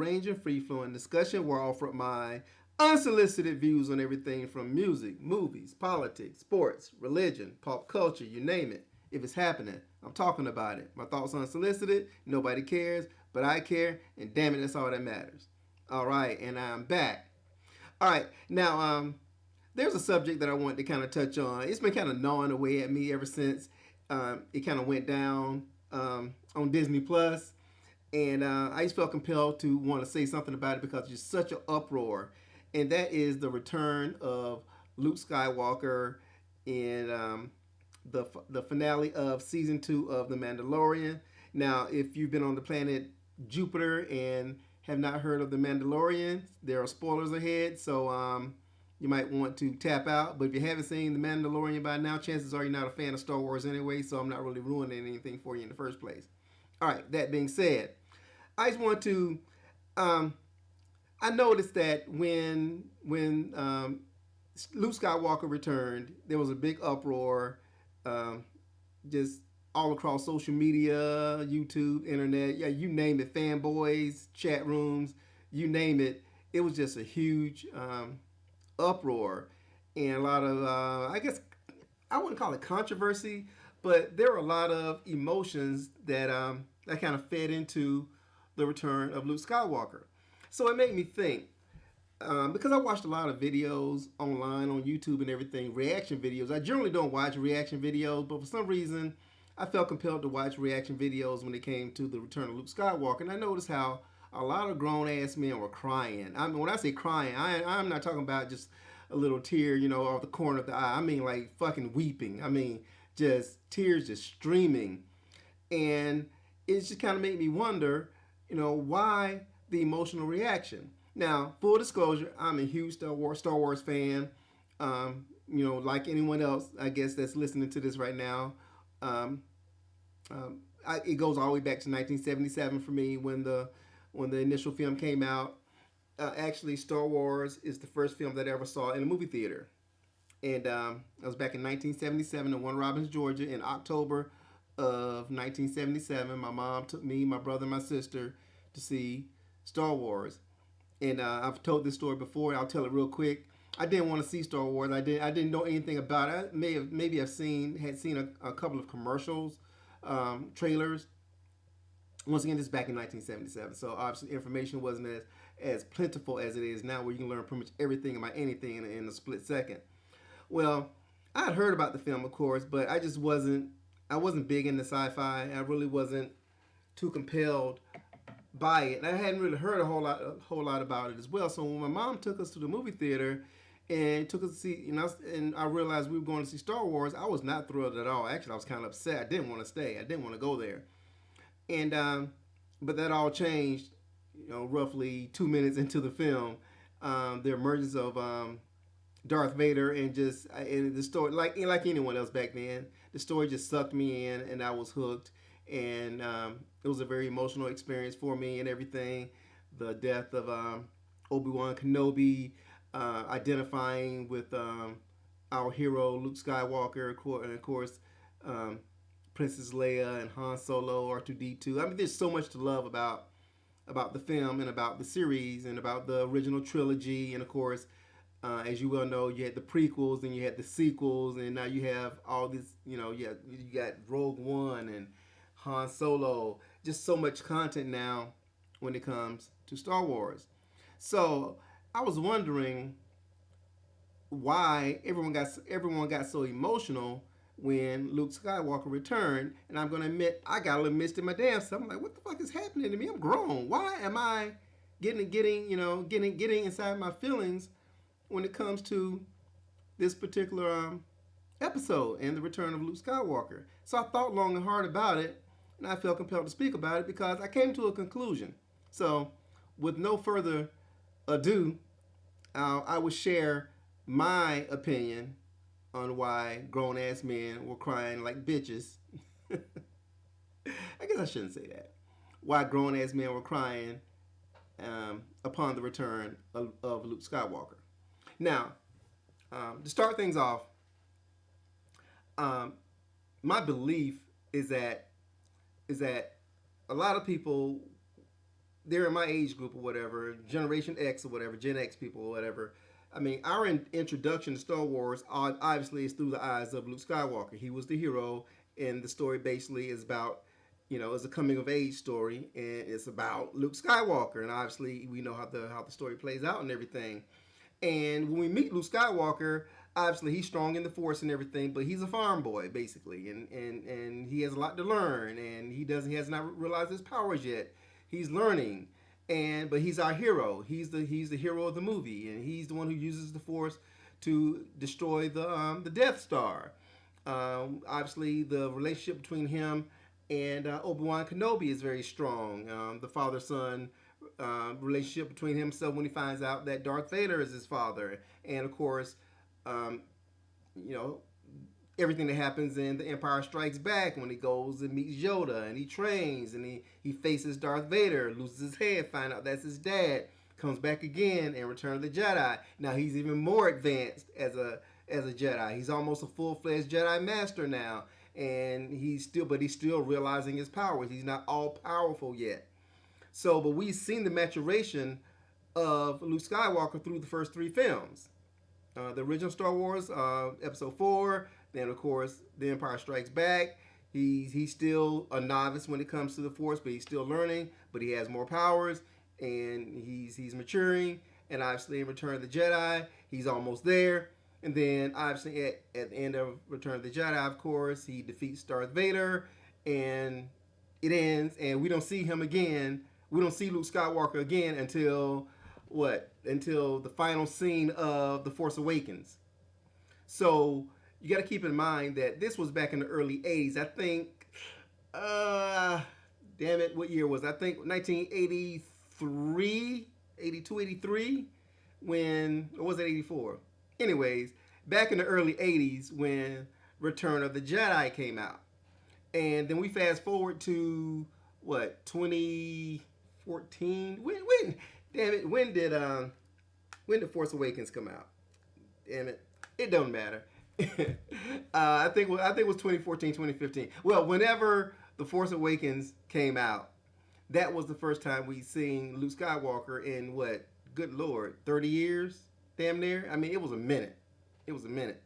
range and free flowing discussion where I offer my unsolicited views on everything from music, movies, politics, sports, religion, pop culture, you name it. If it's happening, I'm talking about it. My thoughts unsolicited, nobody cares, but I care, and damn it, that's all that matters. All right, and I'm back. All right, now there's a subject that I wanted to kind of touch on. It's been kind of gnawing away at me ever since it kind of went down on Disney Plus, and I just felt compelled to want to say something about it because it's such an uproar, and that is the return of Luke Skywalker in the finale of season 2 of The Mandalorian. Now, if you've been on the planet Jupiter and have not heard of The Mandalorian, there are spoilers ahead, so you might want to tap out. But if you haven't seen The Mandalorian by now, chances are you're not a fan of Star Wars anyway, so I'm not really ruining anything for you in the first place. All right, that being said, I just want to. I noticed that when Luke Skywalker returned, there was a big uproar, um, just all across social media, YouTube, internet, yeah, you name it, fanboys, chat rooms, you name it. It was just a huge uproar and a lot of, I guess, I wouldn't call it controversy, but there were a lot of emotions that kind of fed into the return of Luke Skywalker. So it made me think because I watched a lot of videos online on YouTube and everything, reaction videos. I generally don't watch reaction videos, but for some reason, I felt compelled to watch reaction videos when it came to the return of Luke Skywalker, and I noticed how a lot of grown ass men were crying. I mean, when I say crying, I'm not talking about just a little tear, off the corner of the eye. I mean, like fucking weeping. I mean, just tears just streaming, and it just kind of made me wonder, why the emotional reaction. Now, full disclosure, I'm a huge Star Wars fan. Like anyone else, I guess that's listening to this right now. Um, it goes all the way back to 1977 for me when the initial film came out. Actually, Star Wars is the first film that I ever saw in a movie theater, and I was back in 1977 in Warner Robins, Georgia, in October of 1977. My mom took me, my brother, and my sister to see Star Wars. And I've told this story before. I'll tell it real quick. I didn't want to see Star Wars. I didn't know anything about it. Maybe I've seen a couple of commercials, trailers. Once again, this is back in 1977, so obviously information wasn't as plentiful as it is now, where you can learn pretty much everything about anything in a split second. Well, I had heard about the film, of course, but I wasn't big into sci-fi. I really wasn't too compelled by it. And I hadn't really heard a whole lot about it as well. So when my mom took us to the movie theater and took us to see, and I realized we were going to see Star Wars, I was not thrilled at all. Actually, I was kind of upset. I didn't want to stay. I didn't want to go there. And but that all changed, roughly 2 minutes into the film. The emergence of Darth Vader and the story, like anyone else back then, the story just sucked me in, and I was hooked. And it was a very emotional experience for me and everything. The death of Obi-Wan Kenobi, identifying with our hero Luke Skywalker, and of course um, Princess Leia and Han Solo, R2D2. I mean, there's so much to love about the film and about the series and about the original trilogy. And of course, as you well know, you had the prequels and you had the sequels, and now you have all this. You got Rogue One and Han Solo. Just so much content now when it comes to Star Wars. So I was wondering why everyone got so emotional when Luke Skywalker returned, and I'm gonna admit I got a little missed in my damn self. I'm like, what the fuck is happening to me? I'm grown. Why am I getting inside my feelings when it comes to this particular episode and the return of Luke Skywalker? So I thought long and hard about it, and I felt compelled to speak about it because I came to a conclusion. So, with no further ado, I will share my opinion on why grown ass men were crying like bitches. I guess I shouldn't say that. Why grown ass men were crying upon the return of Luke Skywalker. Now, to start things off, um, my belief is that a lot of people they're in my age group or whatever, Generation X or whatever, Gen X people or whatever. I mean, our introduction to Star Wars obviously is through the eyes of Luke Skywalker. He was the hero, and the story basically is about, it's a coming of age story, and it's about Luke Skywalker. And obviously, we know how the story plays out and everything. And when we meet Luke Skywalker, obviously he's strong in the Force and everything, but he's a farm boy basically, and he has a lot to learn, and he has not realized his powers yet. He's learning, but he's our hero. He's the hero of the movie, and he's the one who uses the Force to destroy the Death Star. Obviously, the relationship between him and Obi-Wan Kenobi is very strong. The father-son relationship between himself when he finds out that Darth Vader is his father, and of course, um, you know, everything that happens in The Empire Strikes Back when he goes and meets Yoda and he trains and he faces Darth Vader, loses his head, find out that's his dad, comes back again in Return of the Jedi. Now he's even more advanced as a Jedi. He's almost a full-fledged Jedi Master now, and he's still realizing his powers. He's not all powerful yet. So, but we've seen the maturation of Luke Skywalker through the first three films. The original Star Wars, Episode 4, then of course The Empire Strikes Back. He's still a novice when it comes to the Force, but he's still learning. But he has more powers, and he's maturing. And obviously in Return of the Jedi, he's almost there. And then obviously at the end of Return of the Jedi, of course, he defeats Darth Vader, and it ends, and we don't see him again. We don't see Luke Skywalker again until what? Until the final scene of The Force Awakens. So you got to keep in mind that this was back in the early 80s. I think, damn it, what year was it? I think 1983, 82, 83, or was it 84? Anyways, back in the early 80s when Return of the Jedi came out. And then we fast forward to, what, 2014? Damn it, when did Force Awakens come out? Damn it, it don't matter. I think it was 2014, 2015. Well, whenever The Force Awakens came out, that was the first time we seen Luke Skywalker in what? Good Lord, 30 years, damn near. I mean, it was a minute. It was a minute.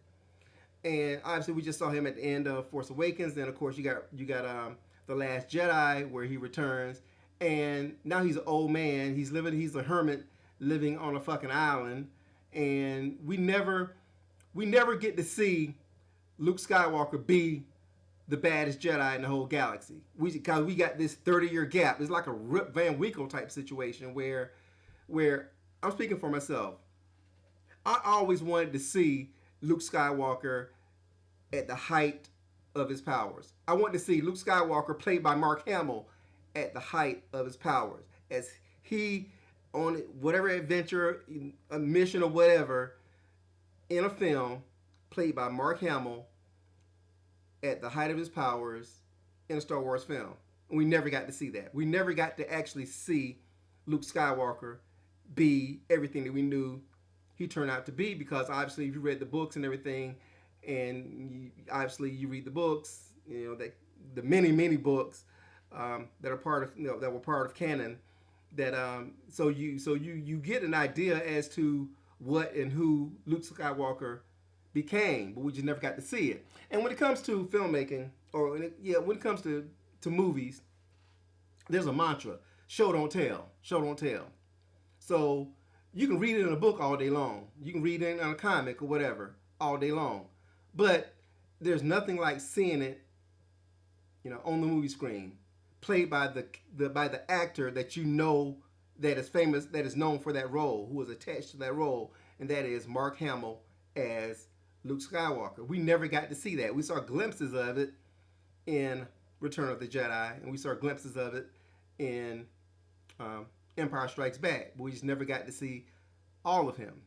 And obviously, we just saw him at the end of Force Awakens. Then, of course, you got The Last Jedi, where he returns, and now he's an old man. He's a hermit living on a fucking island, and we never get to see Luke Skywalker be the baddest Jedi in the whole galaxy. Because we got this 30-year gap. It's like a Rip Van Winkle type situation where I'm speaking for myself. I always wanted to see Luke Skywalker at the height of his powers. I wanted to see Luke Skywalker, played by Mark Hamill, at the height of his powers. As he, on whatever adventure, a mission or whatever, in a film, played by Mark Hamill, at the height of his powers in a Star Wars film. And we never got to see that. We never got to actually see Luke Skywalker be everything that we knew he turned out to be, because obviously if you read the books and everything, and obviously you read the books, that the many books that are part of that were part of canon, that so you get an idea as to what and who Luke Skywalker became, but we just never got to see it. And when it comes to filmmaking, when it comes to movies, there's a mantra: show don't tell, show don't tell. So you can read it in a book all day long. You can read it in a comic or whatever all day long. But there's nothing like seeing it, on the movie screen, played by the actor that that is famous, that is known for that role, who is attached to that role, and that is Mark Hamill as Luke Skywalker. We never got to see that. We saw glimpses of it in Return of the Jedi, and we saw glimpses of it in Empire Strikes Back, but we just never got to see all of him.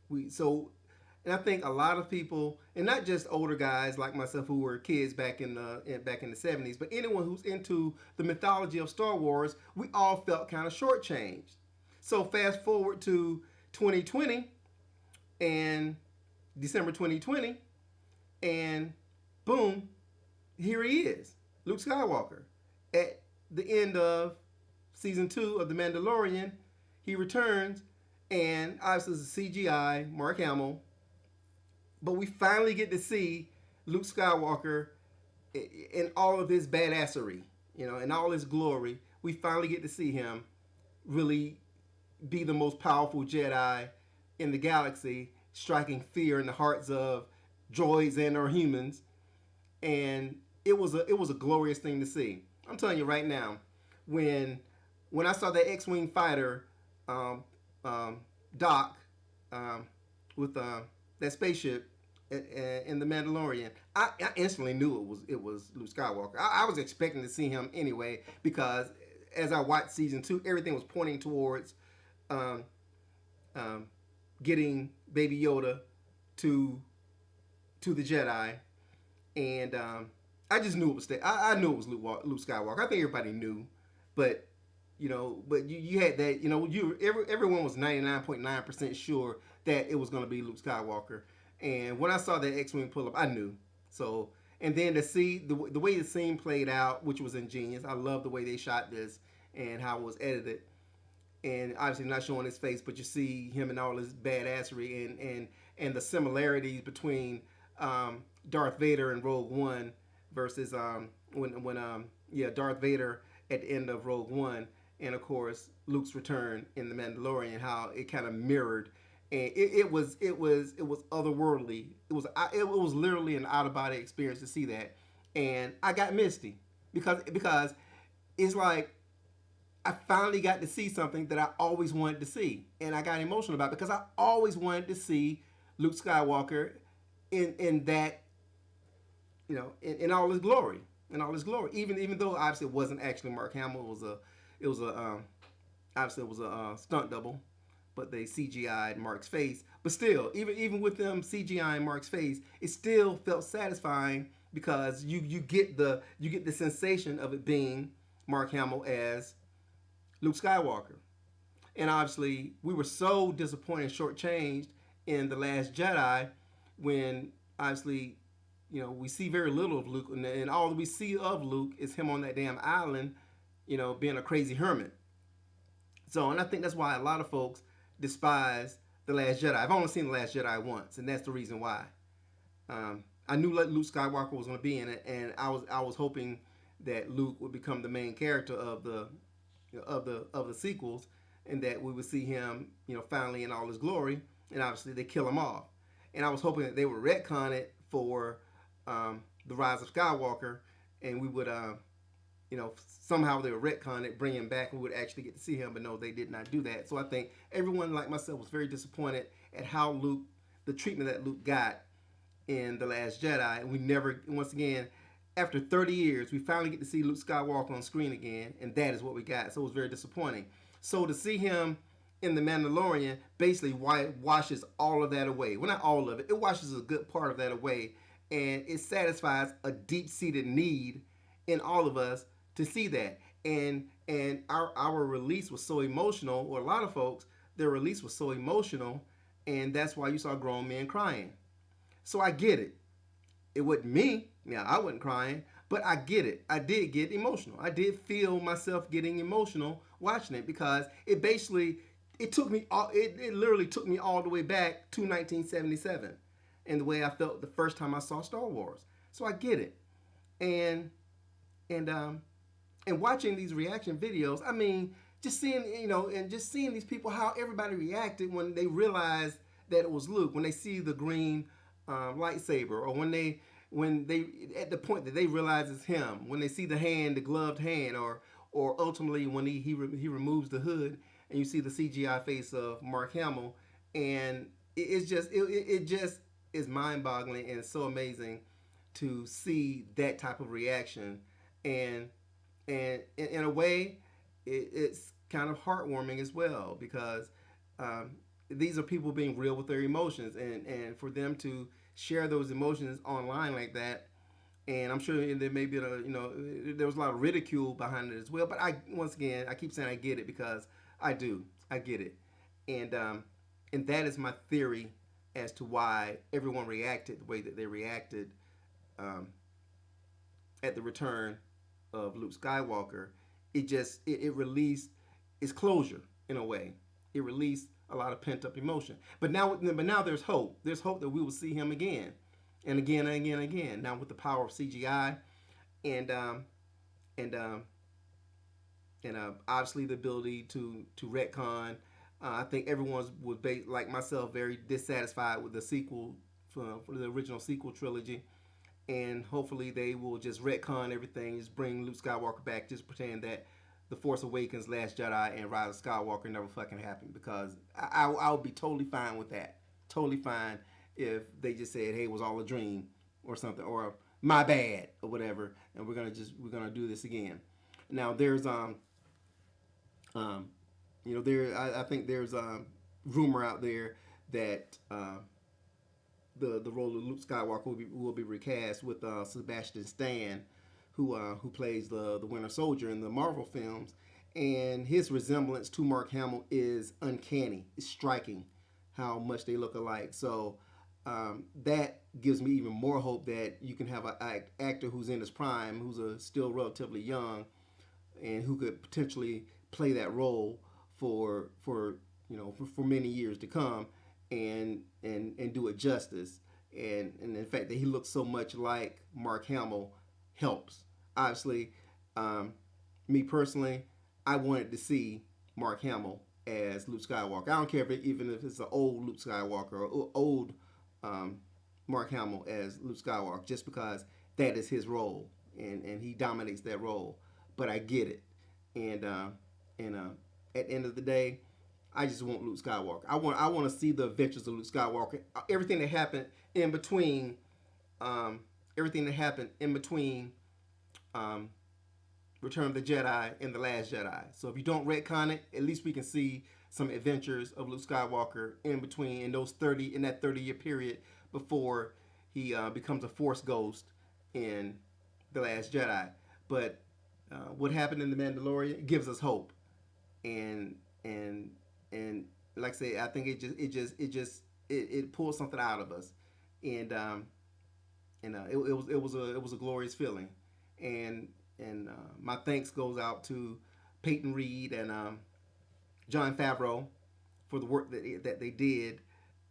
And I think a lot of people, and not just older guys like myself who were kids back in the 70s, but anyone who's into the mythology of Star Wars, we all felt kind of shortchanged. So fast forward to 2020 and December 2020, and boom, here he is, Luke Skywalker, at the end of season 2 of The Mandalorian, he returns, and obviously it's a CGI, Mark Hamill, but we finally get to see Luke Skywalker in all of his badassery, in all his glory. We finally get to see him really be the most powerful Jedi in the galaxy, striking fear in the hearts of droids and or humans. And it was a glorious thing to see. I'm telling you right now, when I saw that X-wing fighter um, dock um, with that spaceship in the Mandalorian, I instantly knew it was Luke Skywalker. I was expecting to see him anyway because as I watched season 2, everything was pointing towards um, um, getting Baby Yoda to the Jedi, and I just knew it was I knew it was Luke Skywalker. I think everybody knew, but you had that. Everyone was 99.9% sure that it was going to be Luke Skywalker. And when I saw that X-wing pull up, I knew. So, and then to see the way the scene played out, which was ingenious. I love the way they shot this and how it was edited. And obviously not showing his face, but you see him and all his badassery and the similarities between Darth Vader and Rogue One versus when Darth Vader at the end of Rogue One, and of course Luke's return in the Mandalorian, how it kind of mirrored, and it was otherworldly. It was literally an out of body experience to see that, and I got misty because it's like I finally got to see something that I always wanted to see, and I got emotional about it because I always wanted to see Luke Skywalker in that, in all his glory, Even though obviously it wasn't actually Mark Hamill, obviously it was a stunt double, but they CGI'd Mark's face. But still, even with them CGI'ing Mark's face, it still felt satisfying because you get the sensation of it being Mark Hamill as Luke Skywalker. And obviously, we were so disappointed and shortchanged in The Last Jedi when obviously, we see very little of Luke, and all that we see of Luke is him on that damn island, being a crazy hermit. So, and I think that's why a lot of folks despise The Last Jedi. I've only seen The Last Jedi once, and that's the reason why. I knew Luke Skywalker was going to be in it, and I was hoping that Luke would become the main character of the sequels, and that we would see him, finally in all his glory. And obviously they kill him off. And I was hoping that they would retcon it for the Rise of Skywalker, and we would, somehow they would retcon it, bring him back, and we would actually get to see him. But no, they did not do that. So I think everyone, like myself, was very disappointed at how the treatment that Luke got in The Last Jedi. And we never, once again, after 30 years, we finally get to see Luke Skywalker on screen again, and that is what we got. So it was very disappointing. So to see him in The Mandalorian basically washes all of that away. Well, not all of it. It washes a good part of that away, and it satisfies a deep-seated need in all of us to see that. And our release was so emotional, or a lot of folks, their release was so emotional, and that's why you saw grown men crying. So I get it. It wasn't me. Yeah, I wasn't crying, but I get it. I did get emotional. I did feel myself getting emotional watching it because it took me all. It literally took me all the way back to 1977, and the way I felt the first time I saw Star Wars. So I get it, and watching these reaction videos. I mean, just seeing just seeing these people, how everybody reacted when they realized that it was Luke, when they see the green lightsaber, or when they at the point that they realize it's him, when they see the hand, the gloved hand, or ultimately when he removes the hood and you see the CGI face of Mark Hamill, and it just is mind-boggling and so amazing to see that type of reaction, and in a way it's kind of heartwarming as well because these are people being real with their emotions, and for them to share those emotions online like that. And I'm sure there may be there was a lot of ridicule behind it as well. But once again, I keep saying I get it because I get it, and that is my theory as to why everyone reacted the way that they reacted at the return of Luke Skywalker, it released its closure in a way. It released a lot of pent up emotion. But now there's hope. There's hope that we will see him again, and again and again and again. Now with the power of CGI and and um, and obviously the ability to retcon. I think everyone was like myself very dissatisfied with the sequel for the original sequel trilogy, and hopefully they will just retcon everything, just bring Luke Skywalker back, just pretend that the Force Awakens, Last Jedi, and Rise of Skywalker never fucking happened, because I would be totally fine with that. Totally fine if they just said, "Hey, it was all a dream," or something, or "My bad," or whatever, and we're gonna do this again. Now there's um I think there's rumor out there that the role of Luke Skywalker will be recast with Sebastian Stan, who plays the Winter Soldier in the Marvel films, and his resemblance to Mark Hamill is uncanny. It's striking how much they look alike. So that gives me even more hope that you can have an actor who's in his prime, who's still relatively young, and who could potentially play that role for many years to come, and do it justice. And the fact that he looks so much like Mark Hamill helps. Obviously, um, me personally, I wanted to see Mark Hamill as Luke Skywalker. I don't care even if it's an old Luke Skywalker or old um, Mark Hamill as Luke Skywalker, just because that is his role, and he dominates that role. But I get it, and at the end of the day, I just want Luke Skywalker. I want to see the adventures of Luke Skywalker. Everything that happened in between, um, everything that happened in between um, Return of the Jedi and the Last Jedi. So if you don't retcon it, at least we can see some adventures of Luke Skywalker in between, in that 30-year period before he becomes a Force ghost in the Last Jedi. But what happened in the Mandalorian gives us hope, and and and like I say, I think it pulls something out of us, and it was a glorious feeling, and my thanks goes out to Peyton Reed and Jon Favreau for the work that they did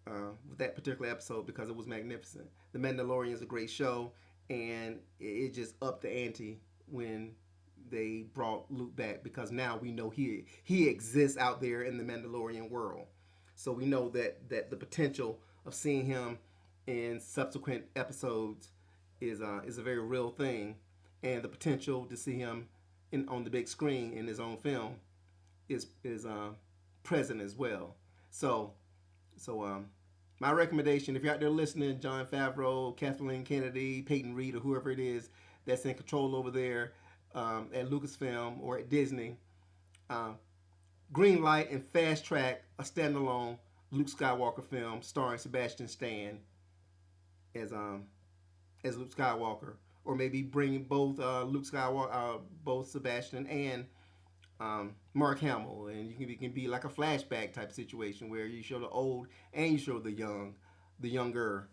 with that particular episode, because it was magnificent. The Mandalorian is a great show, and it just upped the ante when they brought Luke back, because now we know he exists out there in the Mandalorian world. So we know that the potential of seeing him in subsequent episodes is a very real thing, and the potential to see him on the big screen in his own film is present as well. So so my recommendation, if you're out there listening, Jon Favreau, Kathleen Kennedy, Peyton Reed, or whoever it is that's in control over there at Lucasfilm or at Disney, uh, green light and fast track a standalone Luke Skywalker film starring Sebastian Stan as Luke Skywalker, or maybe bring both Luke Skywalker, both Sebastian and Mark Hamill, and it can be like a flashback type situation where you show the old and you show the younger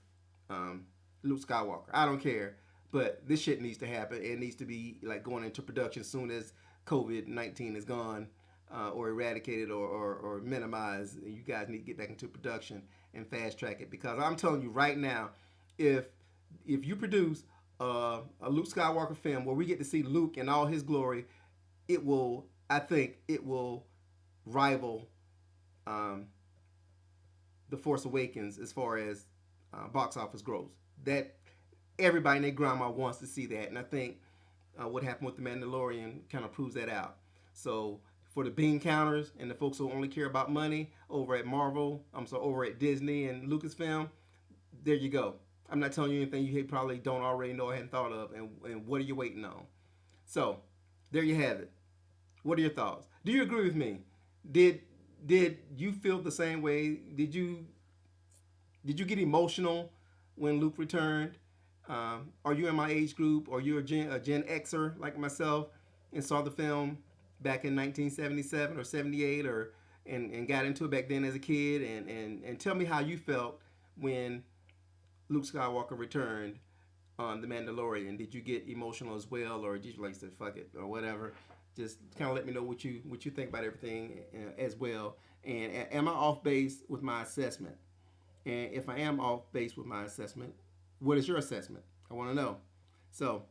um, Luke Skywalker. I don't care, but this shit needs to happen. It needs to be like going into production as soon as COVID-19 is gone, or eradicated, or minimized. You guys need to get back into production and fast track it, because I'm telling you right now, if you produce a Luke Skywalker film where we get to see Luke in all his glory, it will. I think it will rival um, the Force Awakens as far as box office gross. That everybody and their grandma wants to see that, and I think what happened with the Mandalorian kind of proves that out. So for the bean counters and the folks who only care about money over at Marvel, over at Disney and Lucasfilm, there you go. I'm not telling you anything you probably don't already know or hadn't thought of, and what are you waiting on? So there you have it. What are your thoughts? Do you agree with me? Did you feel the same way? Did you get emotional when Luke returned? Are you in my age group, or you're a Gen Xer like myself and saw the film back in 1977 or 78, or and got into it back then as a kid, and tell me how you felt when Luke Skywalker returned on The Mandalorian. Did you get emotional as well, or did you like say fuck it or whatever? Just kind of let me know what you think about everything as well. And am I off base with my assessment? And if I am off base with my assessment, what is your assessment? I want to know. So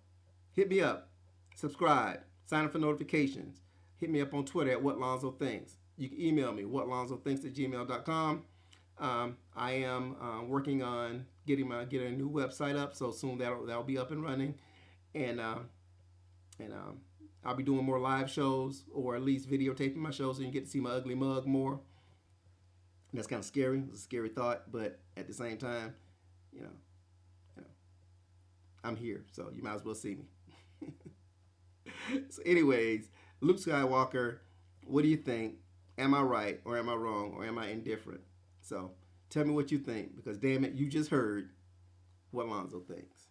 hit me up, subscribe, sign up for notifications. Hit me up on Twitter at What Lonzo Thinks. You can email me, whatlonzothinks@gmail.com. I am working on getting a new website up, so soon that'll be up and running, and I'll be doing more live shows, or at least videotaping my shows, so you get to see my ugly mug more. And that's kind of scary. It's a scary thought, but at the same time, you know, you know, I'm here, so you might as well see me. So, anyways, Luke Skywalker, what do you think? Am I right, or am I wrong, or am I indifferent? So tell me what you think, because damn it, you just heard what Lonzo thinks.